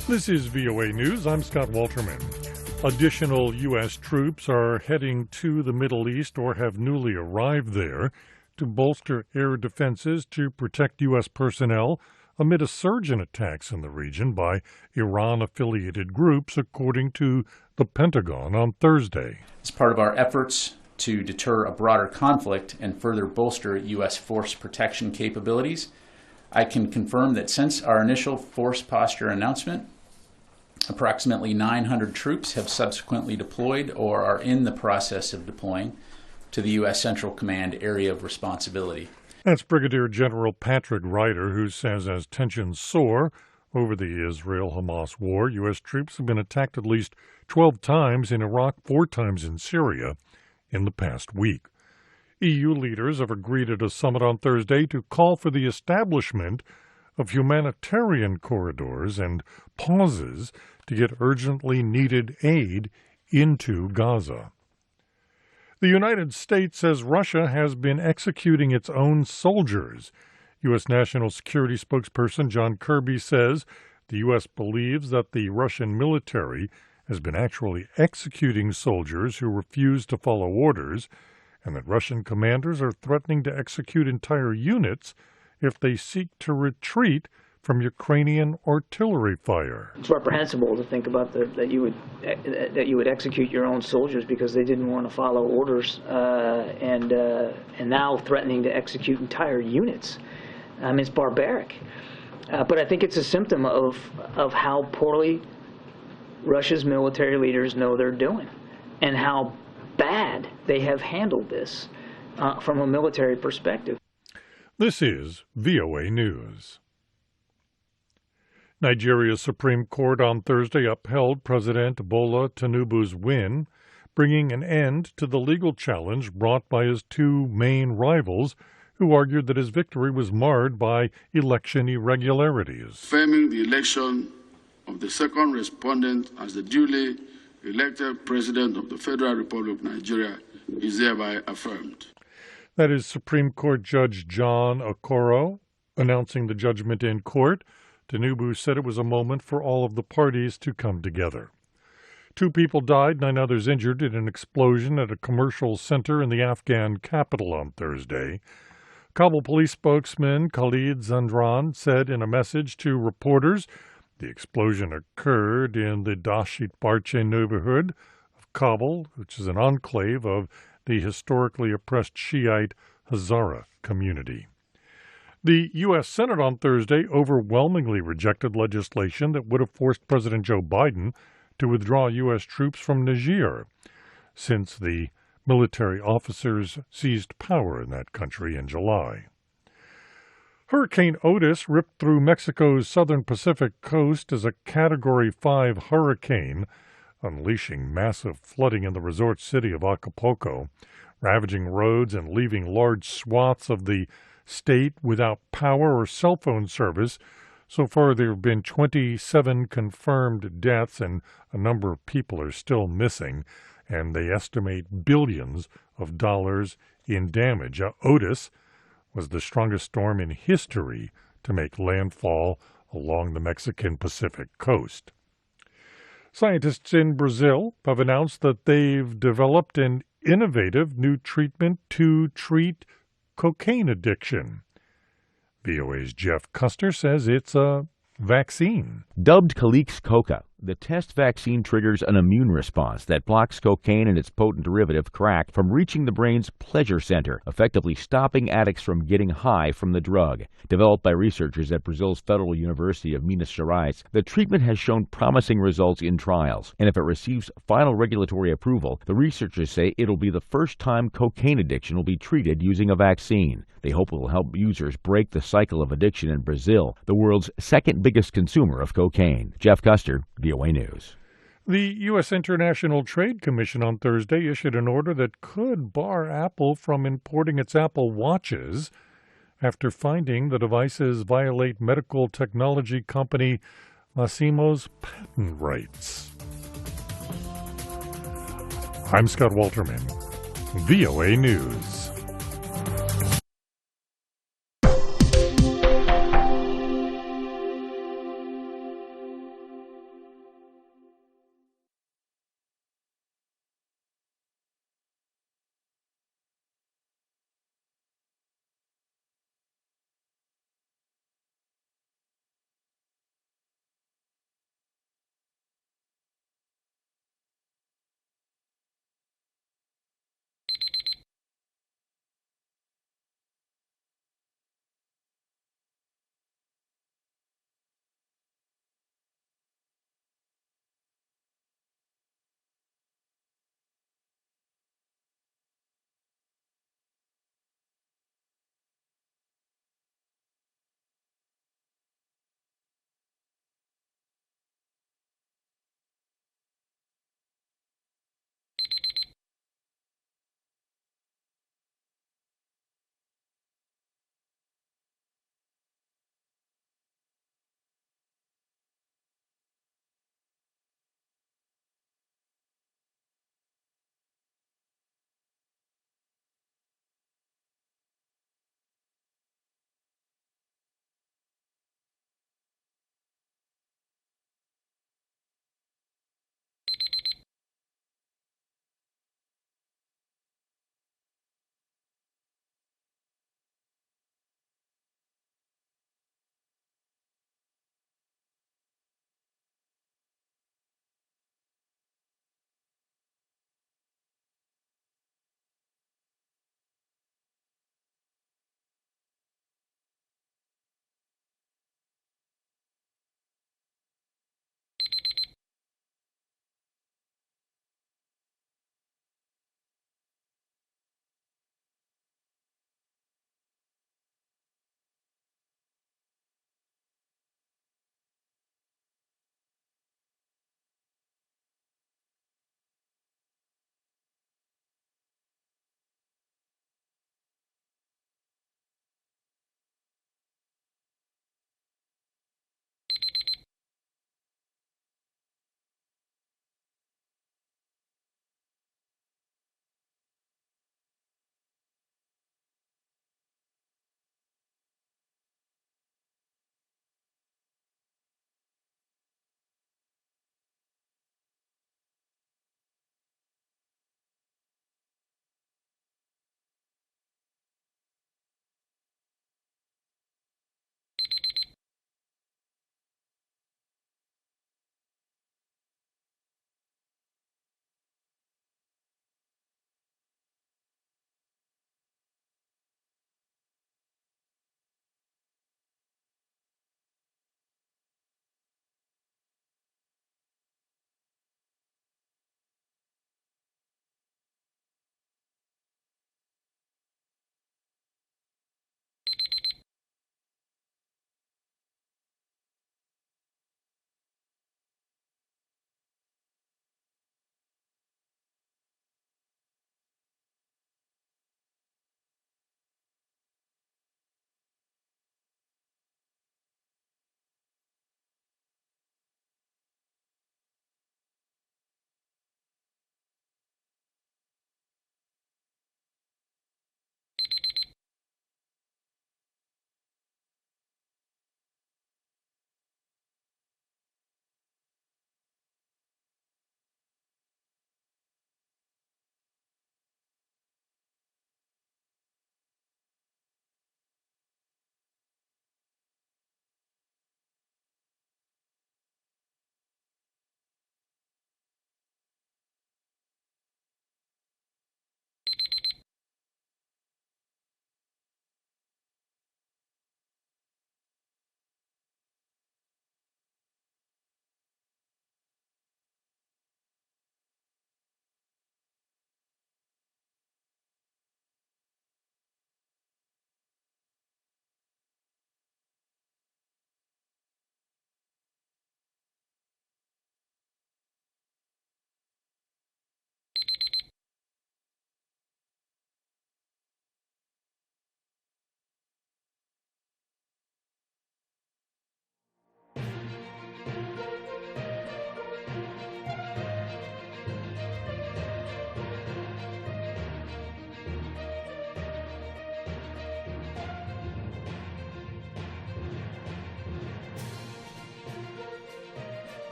This is VOA News. I'm Scott Walterman. Additional U.S. troops are heading to the Middle East or have newly arrived there to bolster air defenses to protect U.S. personnel amid a surge in attacks in the region by Iran-affiliated groups, according to the Pentagon on Thursday. As part of our efforts to deter a broader conflict and further bolster U.S. force protection capabilities, I can confirm that since our initial force posture announcement, approximately 900 troops have subsequently deployed or are in the process of deploying to the U.S. Central Command area of responsibility. That's Brigadier General Patrick Ryder, who says as tensions soar over the Israel-Hamas war, U.S. troops have been attacked at least 12 times in Iraq, 4 times in Syria in the past week. EU leaders have agreed at a summit on Thursday to call for the establishment of humanitarian corridors and pauses to get urgently needed aid into Gaza. The United States says Russia has been executing its own soldiers. U.S. National Security spokesperson John Kirby says the U.S. believes that the Russian military has been actually executing soldiers who refuse to follow orders, and that Russian commanders are threatening to execute entire units if they seek to retreat from Ukrainian artillery fire. It's reprehensible to think about that you would execute your own soldiers because they didn't want to follow orders, and now threatening to execute entire units. I mean, it's barbaric. But I think it's a symptom of how poorly Russia's military leaders know they're doing, and how bad they have handled this from a military perspective. This is VOA News. Nigeria's Supreme Court on Thursday upheld President Bola Tinubu's win, bringing an end to the legal challenge brought by his 2 main rivals, who argued that his victory was marred by election irregularities. Affirming the election of the second respondent as the duly elected President of the Federal Republic of Nigeria is thereby affirmed. That is Supreme Court Judge John Okoro announcing the judgment in court. Tinubu said it was a moment for all of the parties to come together. 2 people died, 9 others injured in an explosion at a commercial center in the Afghan capital on Thursday. Kabul police spokesman Khalid Zandran said in a message to reporters the explosion occurred in the Dashit Barche neighborhood of Kabul, which is an enclave of the historically oppressed Shiite Hazara community. The U.S. Senate on Thursday overwhelmingly rejected legislation that would have forced President Joe Biden to withdraw U.S. troops from Niger, since the military officers seized power in that country in July. Hurricane Otis ripped through Mexico's southern Pacific coast as a Category 5 hurricane, unleashing massive flooding in the resort city of Acapulco, ravaging roads and leaving large swaths of the state without power or cell phone service. So far, there have been 27 confirmed deaths, and a number of people are still missing, and they estimate billions of dollars in damage. Otis was the strongest storm in history to make landfall along the Mexican Pacific coast. Scientists in Brazil have announced that they've developed an innovative new treatment to treat cocaine addiction. VOA's Jeff Custer says it's a vaccine. Dubbed Calix Coca, the test vaccine triggers an immune response that blocks cocaine and its potent derivative, crack, from reaching the brain's pleasure center, effectively stopping addicts from getting high from the drug. Developed by researchers at Brazil's Federal University of Minas Gerais, the treatment has shown promising results in trials, and if it receives final regulatory approval, the researchers say it'll be the first time cocaine addiction will be treated using a vaccine. They hope it will help users break the cycle of addiction in Brazil, the world's second biggest consumer of cocaine. Jeff Custer, VOA News. The U.S. International Trade Commission on Thursday issued an order that could bar Apple from importing its Apple Watches after finding the devices violate medical technology company Masimo's patent rights. I'm Scott Walterman, VOA News.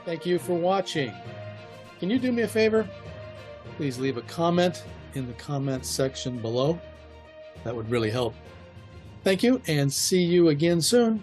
Thank you for watching. Can you do me a favor? Please leave a comment in the comments section below. That would really help. Thank you, and see you again soon.